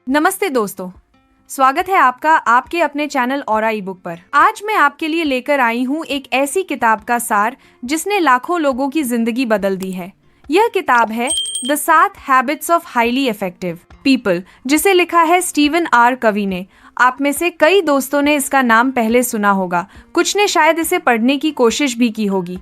नमस्ते दोस्तों, स्वागत है आपका आपके अपने चैनल और ई बुक पर। आज मैं आपके लिए लेकर आई हूँ एक ऐसी किताब का सार जिसने लाखों लोगों की जिंदगी बदल दी है। यह किताब है the 7 habits of highly effective people, जिसे लिखा है स्टीवन आर कवी ने। आप में से कई दोस्तों ने इसका नाम पहले सुना होगा, कुछ ने शायद इसे पढ़ने की कोशिश भी की होगी,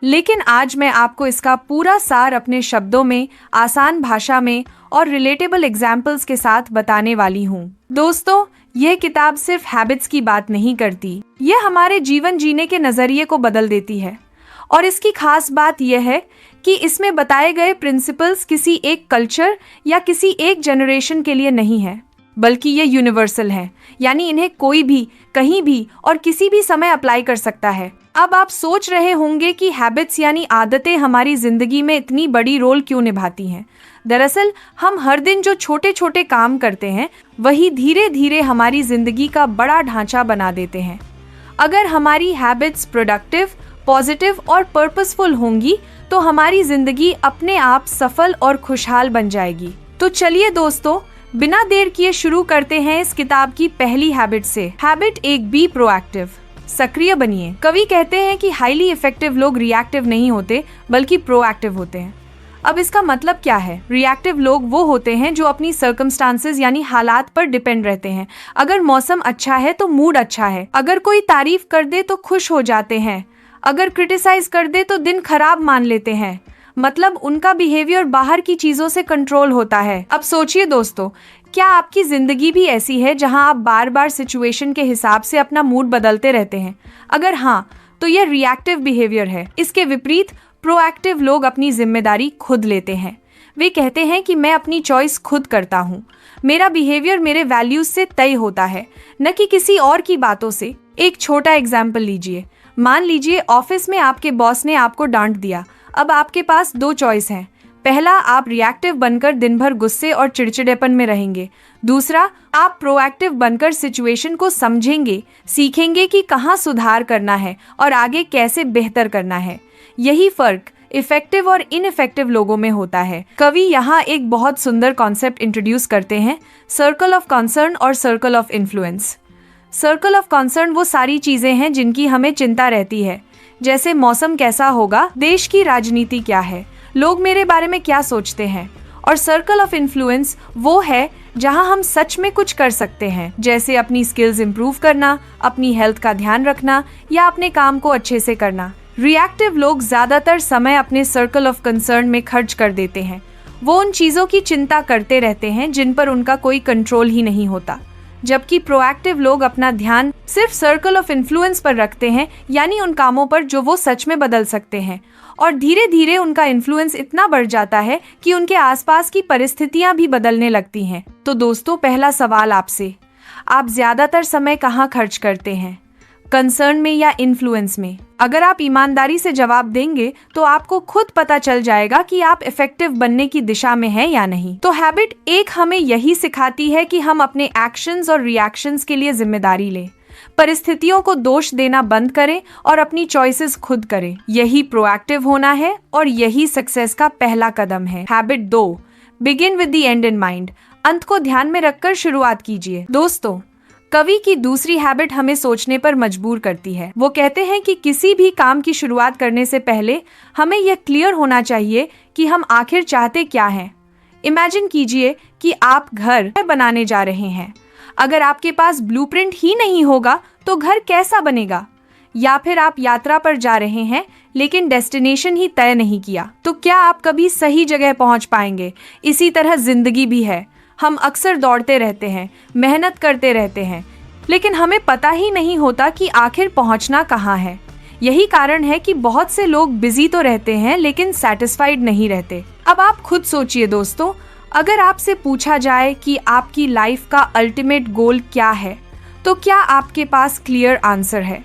लेकिन आज मैं आपको इसका पूरा सार अपने शब्दों में, आसान भाषा में और रिलेटेबल एग्जाम्पल्स के साथ बताने वाली हूँ। दोस्तों, यह किताब सिर्फ हैबिट्स की बात नहीं करती, यह हमारे जीवन जीने के नजरिए को बदल देती है। और इसकी खास बात यह है कि इसमें बताए गए प्रिंसिपल्स किसी एक कल्चर या किसी एक जनरेशन के लिए नहीं है, बल्कि ये यूनिवर्सल है, यानी इन्हें कोई भी, कहीं भी और किसी भी समय अप्लाई कर सकता है। अब आप सोच रहे होंगे कि हैबिट्स यानी आदतें हमारी जिंदगी में इतनी बड़ी रोल क्यों निभाती हैं। दरअसल हम हर दिन जो छोटे छोटे काम करते हैं, वही धीरे धीरे हमारी जिंदगी का बड़ा ढांचा बना देते हैं। अगर हमारी हैबिट्स प्रोडक्टिव, पॉजिटिव और पर्पसफुल होंगी तो हमारी जिंदगी अपने आप सफल और खुशहाल बन जाएगी। तो चलिए दोस्तों, बिना देर किए शुरू करते हैं इस किताब की पहली हैबिट से। हैबिट 1, बी प्रोएक्टिव, सक्रिय बनिए। कवि कहते हैं कि हाईली इफेक्टिव लोग रिएक्टिव नहीं होते बल्कि प्रोएक्टिव होते हैं। अब इसका मतलब क्या है? रिएक्टिव लोग वो होते हैं जो अपनी सर्कमस्टांसेस यानी हालात पर डिपेंड रहते हैं। अगर मौसम अच्छा है तो मूड अच्छा है, अगर कोई तारीफ कर दे तो खुश हो जाते हैं, अगर क्रिटिसाइज कर दे तो दिन खराब मान लेते हैं। मतलब उनका बिहेवियर बाहर की चीजों से कंट्रोल होता है। अब सोचिए दोस्तों, क्या आपकी जिंदगी भी ऐसी है जहां आप बार बार सिचुएशन के हिसाब से अपना मूड बदलते रहते हैं? अगर हाँ, तो यह रिएक्टिव बिहेवियर है। इसके विपरीत प्रोएक्टिव लोग अपनी जिम्मेदारी खुद लेते हैं। वे कहते हैं कि मैं अपनी चॉइस खुद करता हूँ, मेरा बिहेवियर मेरे वैल्यूज से तय होता है, न कि किसी और की बातों से। एक छोटा एग्जाम्पल लीजिए। मान लीजिए ऑफिस में आपके बॉस ने आपको डांट दिया। अब आपके पास 2 चॉइस हैं। पहला, आप रिएक्टिव बनकर दिन भर गुस्से और चिड़चिड़ेपन में रहेंगे। दूसरा, आप प्रोएक्टिव बनकर सिचुएशन को समझेंगे, सीखेंगे कि कहाँ सुधार करना है और आगे कैसे बेहतर करना है। यही फर्क इफेक्टिव और इनइफेक्टिव लोगों में होता है। कवि यहाँ एक बहुत सुंदर कॉन्सेप्ट इंट्रोड्यूस करते हैं, सर्कल ऑफ कंसर्न और circle of influence. Circle of concern वो सारी चीजें हैं जिनकी हमें चिंता रहती है, जैसे मौसम कैसा होगा, देश की राजनीति क्या है, लोग मेरे बारे में क्या सोचते हैं। और सर्कल ऑफ इन्फ्लुएंस वो है जहां हम सच में कुछ कर सकते हैं, जैसे अपनी स्किल्स इंप्रूव करना, अपनी हेल्थ का ध्यान रखना या अपने काम को अच्छे से करना। रिएक्टिव लोग ज्यादातर समय अपने सर्कल ऑफ कंसर्न में खर्च कर देते हैं। वो उन चीजों की चिंता करते रहते हैं जिन पर उनका कोई कंट्रोल ही नहीं होता, जबकि प्रोएक्टिव लोग अपना ध्यान सिर्फ सर्कल ऑफ इन्फ्लुएंस पर रखते हैं, यानी उन कामों पर जो वो सच में बदल सकते हैं। और धीरे धीरे उनका इन्फ्लुएंस इतना बढ़ जाता है कि उनके आसपास की परिस्थितियां भी बदलने लगती हैं। तो दोस्तों, पहला सवाल आपसे, आप ज्यादातर समय कहाँ खर्च करते हैं, कंसर्न में या इन्फ्लुएंस में? अगर आप ईमानदारी से जवाब देंगे तो आपको खुद पता चल जाएगा कि आप इफेक्टिव बनने की दिशा में हैं या नहीं। तो हैबिट 1 हमें यही सिखाती है कि हम अपने एक्शंस और रिएक्शंस के लिए जिम्मेदारी लें, परिस्थितियों को दोष देना बंद करें और अपनी चॉइसेस खुद करें। यही प्रोएक्टिव होना है और यही सक्सेस का पहला कदम है। Habit 2, begin with the and in mind, अंत को ध्यान में रखकर शुरुआत कीजिए। दोस्तों, कवि की दूसरी हैबिट हमें सोचने पर मजबूर करती है। वो कहते हैं कि किसी भी काम की शुरुआत करने से पहले हमें यह क्लियर होना चाहिए कि हम आखिर चाहते क्या हैं। इमेजिन कीजिए कि आप घर बनाने जा रहे हैं। अगर आपके पास ब्लूप्रिंट ही नहीं होगा तो घर कैसा बनेगा? या फिर आप यात्रा पर जा रहे हैं लेकिन डेस्टिनेशन ही तय नहीं किया, तो क्या आप कभी सही जगह पहुंच पाएंगे? इसी तरह जिंदगी भी है। हम अक्सर दौड़ते रहते हैं, मेहनत करते रहते हैं, लेकिन हमें पता ही नहीं होता कि आखिर पहुंचना कहाँ है। यही कारण है कि बहुत से लोग बिजी तो रहते हैं लेकिन सेटिस्फाइड नहीं रहते। अब आप खुद सोचिए दोस्तों, अगर आपसे पूछा जाए कि आपकी लाइफ का अल्टीमेट गोल क्या है, तो क्या आपके पास क्लियर आंसर है?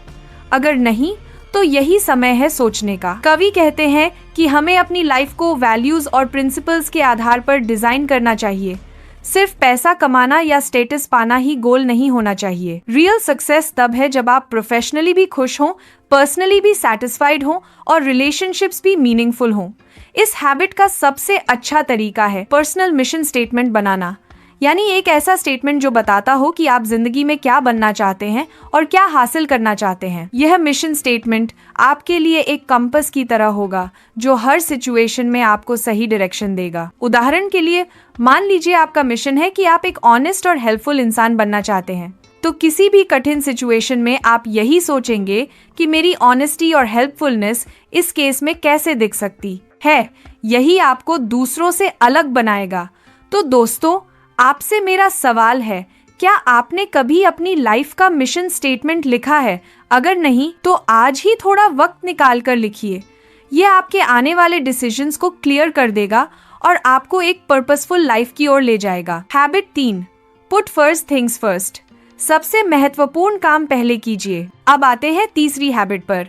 अगर नहीं, तो यही समय है सोचने का। कवि कहते हैं कि हमें अपनी लाइफ को वैल्यूज और प्रिंसिपल्स के आधार पर डिजाइन करना चाहिए। सिर्फ पैसा कमाना या स्टेटस पाना ही गोल नहीं होना चाहिए। रियल सक्सेस तब है जब आप प्रोफेशनली भी खुश हों, पर्सनली भी सैटिस्फाइड हों और रिलेशनशिप्स भी मीनिंगफुल हों। इस हैबिट का सबसे अच्छा तरीका है पर्सनल मिशन स्टेटमेंट बनाना। यानी एक ऐसा स्टेटमेंट जो बताता हो कि आप जिंदगी में क्या बनना चाहते हैं और क्या हासिल करना चाहते हैं। यह मिशन स्टेटमेंट आपके लिए एक कंपास की तरह होगा जो हर सिचुएशन में आपको सही डायरेक्शन देगा। उदाहरण के लिए, मान लीजिए आपका मिशन है कि आप एक ऑनेस्ट और हेल्पफुल इंसान बनना चाहते हैं, तो किसी भी कठिन सिचुएशन में आप यही सोचेंगे कि मेरी ऑनेस्टी और हेल्पफुलनेस इस केस में कैसे दिख सकती है। यही आपको दूसरों से अलग बनाएगा। तो दोस्तों, आपसे मेरा सवाल है, क्या आपने कभी अपनी लाइफ का मिशन स्टेटमेंट लिखा है? अगर नहीं, तो आज ही थोड़ा वक्त निकाल कर लिखिए। यह आपके आने वाले डिसीजंस को क्लियर कर देगा और आपको एक पर्पसफुल लाइफ की ओर ले जाएगा। Habit 3, put first things first. सबसे महत्वपूर्ण काम पहले कीजिए। अब आते हैं तीसरी हैबिट पर।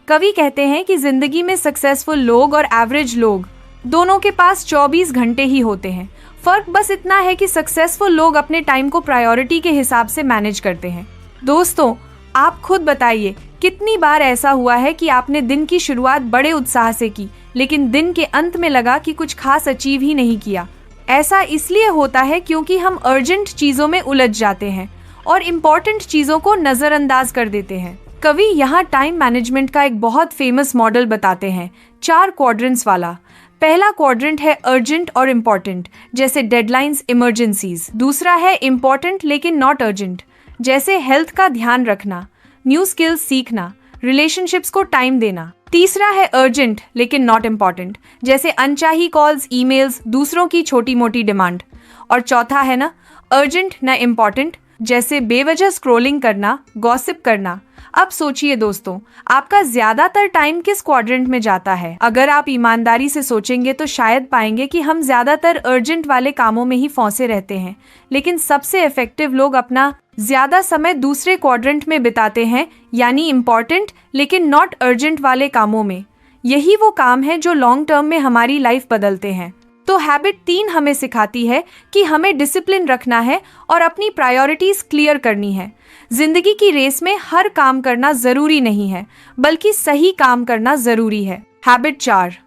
कवि कहते हैं कि जिंदगी में सक्सेसफुल लोग और एवरेज लोग दोनों के पास 24 घंटे ही होते हैं। फर्क बस इतना है कि सक्सेसफुल लोग अपने टाइम को प्रायोरिटी के हिसाब से मैनेज करते हैं। दोस्तों, आप खुद बताइए, कितनी बार ऐसा हुआ है कि आपने दिन की शुरुआत बड़े उत्साह से की, लेकिन दिन के अंत में लगा कि कुछ खास अचीव ही नहीं किया। ऐसा इसलिए होता है क्योंकि हम अर्जेंट चीजों में उलझ जाते हैं और इम्पोर्टेंट चीजों को नजरअंदाज कर देते हैं। कवि यहाँ टाइम मैनेजमेंट का एक बहुत फेमस मॉडल बताते हैं, 4 क्वाड्रेंट्स वाला। पहला क्वाड्रेंट है अर्जेंट और इम्पोर्टेंट, जैसे डेडलाइंस, इमरजेंसीज। दूसरा है इम्पोर्टेंट लेकिन नॉट अर्जेंट, जैसे हेल्थ का ध्यान रखना, न्यू स्किल्स सीखना, रिलेशनशिप्स को टाइम देना। तीसरा है अर्जेंट लेकिन नॉट इम्पोर्टेंट, जैसे अनचाही कॉल्स, ईमेल्स, दूसरों की छोटी मोटी डिमांड। और चौथा है ना अर्जेंट न इम्पोर्टेंट, जैसे बेवजह स्क्रॉलिंग करना, गॉसिप करना। अब सोचिए दोस्तों, आपका ज्यादातर टाइम किस क्वाड्रेंट में जाता है? अगर आप ईमानदारी से सोचेंगे तो शायद पाएंगे कि हम ज्यादातर अर्जेंट वाले कामों में ही फंसे रहते हैं, लेकिन सबसे इफेक्टिव लोग अपना ज्यादा समय दूसरे क्वाड्रेंट में बिताते हैं, यानी इम्पोर्टेंट लेकिन नॉट अर्जेंट वाले कामों में। यही वो काम है जो लॉन्ग टर्म में हमारी लाइफ बदलते हैं। तो हैबिट 3 हमें सिखाती है कि हमें डिसिप्लिन रखना है और अपनी प्रायोरिटीज क्लियर करनी है। जिंदगी की रेस में हर काम करना जरूरी नहीं है, बल्कि सही काम करना जरूरी है। हैबिट 4,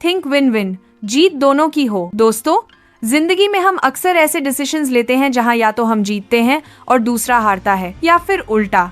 थिंक विन विन, जीत दोनों की हो। दोस्तों, जिंदगी में हम अक्सर ऐसे डिसीजंस लेते हैं जहां या तो हम जीतते हैं और दूसरा हारता है, या फिर उल्टा।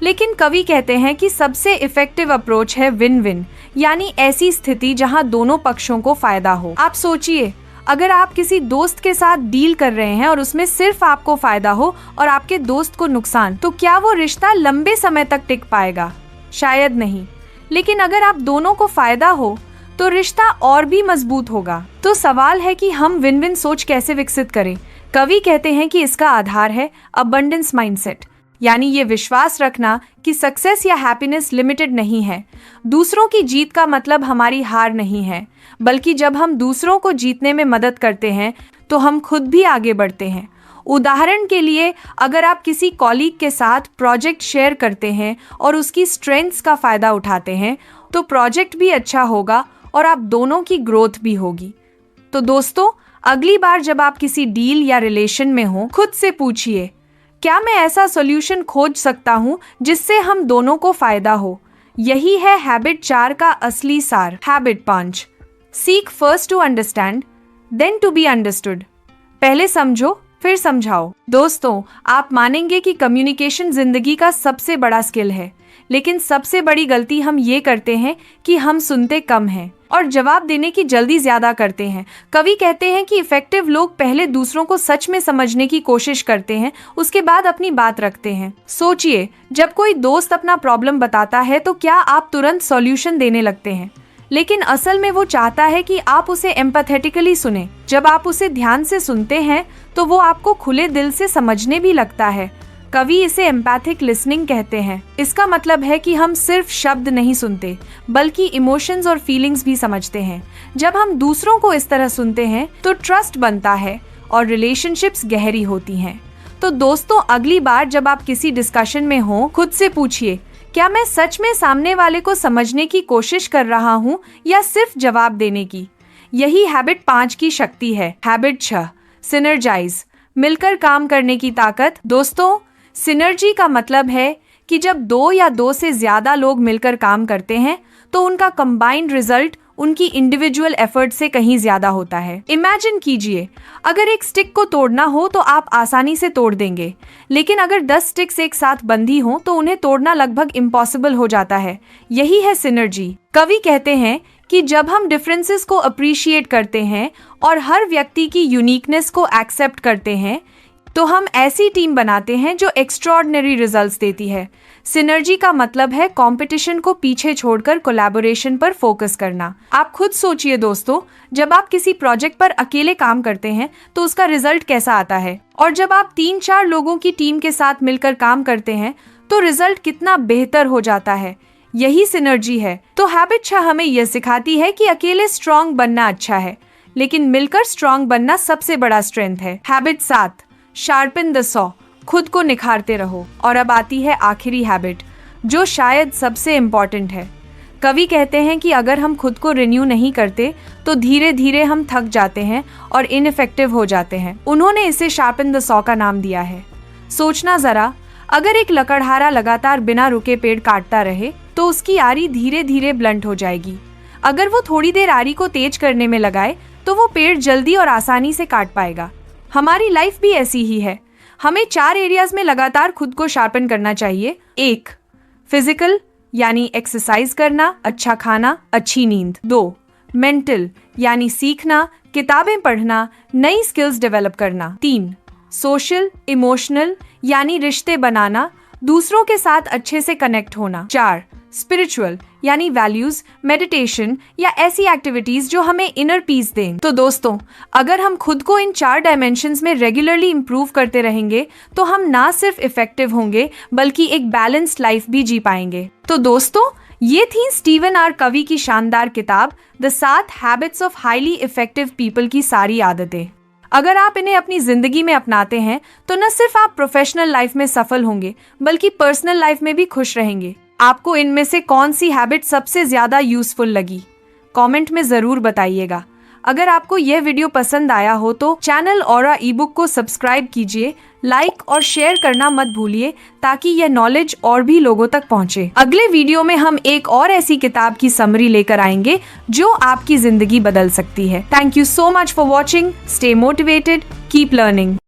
लेकिन कवि कहते हैं कि सबसे इफेक्टिव अप्रोच है विन विन, यानी ऐसी स्थिति जहां दोनों पक्षों को फायदा हो। आप सोचिए, अगर आप किसी दोस्त के साथ डील कर रहे हैं और उसमें सिर्फ आपको फायदा हो और आपके दोस्त को नुकसान, तो क्या वो रिश्ता लंबे समय तक टिक पाएगा? शायद नहीं। लेकिन अगर आप दोनों को फायदा हो तो रिश्ता और भी मजबूत होगा। तो सवाल है कि हम विन विन सोच कैसे विकसित करें? कवि कहते हैं कि इसका आधार है अबंडेंस माइंडसेट, यानी ये विश्वास रखना कि सक्सेस या हैप्पीनेस लिमिटेड नहीं है। दूसरों की जीत का मतलब हमारी हार नहीं है, बल्कि जब हम दूसरों को जीतने में मदद करते हैं तो हम खुद भी आगे बढ़ते हैं। उदाहरण के लिए, अगर आप किसी कॉलीग के साथ प्रोजेक्ट शेयर करते हैं और उसकी स्ट्रेंथ्स का फायदा उठाते हैं, तो प्रोजेक्ट भी अच्छा होगा और आप दोनों की ग्रोथ भी होगी। तो दोस्तों, अगली बार जब आप किसी डील या रिलेशन में हो, खुद से पूछिए, क्या मैं ऐसा सॉल्यूशन खोज सकता हूँ जिससे हम दोनों को फायदा हो? यही है हैबिट 4 का असली सार। Habit 5, seek first to understand then to be understood. पहले समझो फिर समझाओ। दोस्तों, आप मानेंगे कि कम्युनिकेशन जिंदगी का सबसे बड़ा स्किल है, लेकिन सबसे बड़ी गलती हम ये करते हैं कि हम सुनते कम हैं और जवाब देने की जल्दी ज्यादा करते हैं। कवि कहते हैं कि इफेक्टिव लोग पहले दूसरों को सच में समझने की कोशिश करते हैं, उसके बाद अपनी बात रखते हैं। सोचिए, जब कोई दोस्त अपना प्रॉब्लम बताता है तो क्या आप तुरंत सॉल्यूशन देने लगते हैं? लेकिन असल में वो चाहता है कि आप उसे एम्पैथेटिकली सुने। जब आप उसे ध्यान से सुनते हैं तो वो आपको खुले दिल से समझने भी लगता है। कवि इसे एम्पैथिक लिसनिंग कहते हैं। इसका मतलब है कि हम सिर्फ शब्द नहीं सुनते, बल्कि इमोशंस और फीलिंग्स भी समझते हैं। जब हम दूसरों को इस तरह सुनते हैं तो ट्रस्ट बनता है और रिलेशनशिप्स गहरी होती हैं। तो दोस्तों, अगली बार जब आप किसी डिस्कशन में हो, खुद से पूछिए, क्या मैं सच में सामने वाले को समझने की कोशिश कर रहा हूँ या सिर्फ जवाब देने की? यही हैबिट 5 की शक्ति है। हैबिट 6, सिनर्जाइज, मिलकर काम करने की ताकत। दोस्तों, सिनर्जी का मतलब है कि जब 2 या 2 से ज्यादा लोग मिलकर काम करते हैं तो उनका कंबाइंड रिजल्ट उनकी इंडिविजुअल एफर्ट से कहीं ज्यादा होता है। इमेजिन कीजिए, अगर एक स्टिक को तोड़ना हो तो आप आसानी से तोड़ देंगे, लेकिन अगर 10 स्टिक्स एक साथ बंधी हो तो उन्हें तोड़ना लगभग इम्पॉसिबल हो जाता है। यही है सिनर्जी। कवि कहते हैं कि जब हम डिफरेंसेस को अप्रिशिएट करते हैं और हर व्यक्ति की यूनिकनेस को एक्सेप्ट करते हैं तो हम ऐसी टीम बनाते हैं जो एक्स्ट्रॉर्डिनरी रिजल्ट्स देती है। सिनर्जी का मतलब है कंपटीशन को पीछे छोड़कर कोलैबोरेशन पर फोकस करना। आप खुद सोचिए दोस्तों, जब आप किसी प्रोजेक्ट पर अकेले काम करते हैं तो उसका रिजल्ट कैसा आता है, और जब आप 3-4 लोगों की टीम के साथ मिलकर काम करते हैं तो रिजल्ट कितना बेहतर हो जाता है। यही सिनर्जी है। तो हैबिट हमें यह सिखाती है कि अकेले स्ट्रांग बनना अच्छा है, लेकिन मिलकर स्ट्रांग बनना सबसे बड़ा स्ट्रेंथ है। हैबिट 7, शार्पन द सॉ, खुद को निखारते रहो। और अब आती है आखिरी हैबिट, जो शायद सबसे इम्पोर्टेंट है। कवि कहते हैं कि अगर हम खुद को रिन्यू नहीं करते तो धीरे धीरे हम थक जाते हैं और इनइफेक्टिव हो जाते हैं। उन्होंने इसे शार्पन द सॉ का नाम दिया है। सोचना जरा, अगर एक लकड़हारा लगातार बिना रुके पेड़ काटता रहे तो उसकी आरी धीरे धीरे ब्लंट हो जाएगी। अगर वो थोड़ी देर आरी को तेज करने में लगाए तो वो पेड़ जल्दी और आसानी से काट पाएगा। हमारी लाइफ भी ऐसी ही है। हमें 4 एरियाज में लगातार खुद को शार्पन करना चाहिए। 1, फिजिकल यानी एक्सरसाइज करना, अच्छा खाना, अच्छी नींद। 2, मेंटल यानी सीखना, किताबें पढ़ना, नई स्किल्स डेवलप करना। 3, सोशल इमोशनल यानी रिश्ते बनाना, दूसरों के साथ अच्छे से कनेक्ट होना। 4, स्पिरिचुअल यानी वैल्यूज, मेडिटेशन या ऐसी एक्टिविटीज जो हमें इनर पीस दें। तो दोस्तों, अगर हम खुद को इन 4 डायमेंशंस में रेगुलरली इंप्रूव करते रहेंगे तो हम ना सिर्फ इफेक्टिव होंगे बल्कि एक बैलेंस्ड लाइफ भी जी पाएंगे। तो दोस्तों, ये थी स्टीवन आर कवी की शानदार किताब the 7 habits of highly effective people की सारी आदतें। अगर आप इन्हें अपनी जिंदगी में अपनाते हैं तो न सिर्फ आप प्रोफेशनल लाइफ में सफल होंगे बल्कि पर्सनल लाइफ में भी खुश रहेंगे। आपको इनमें से कौन सी हैबिट सबसे ज्यादा यूजफुल लगी, कमेंट में जरूर बताइएगा। अगर आपको यह वीडियो पसंद आया हो तो चैनल ऑरा ईबुक को सब्सक्राइब कीजिए, लाइक और शेयर करना मत भूलिए ताकि यह नॉलेज और भी लोगों तक पहुंचे। अगले वीडियो में हम एक और ऐसी किताब की समरी लेकर आएंगे जो आपकी जिंदगी बदल सकती है। Thank you so much for watching. Stay motivated, keep learning.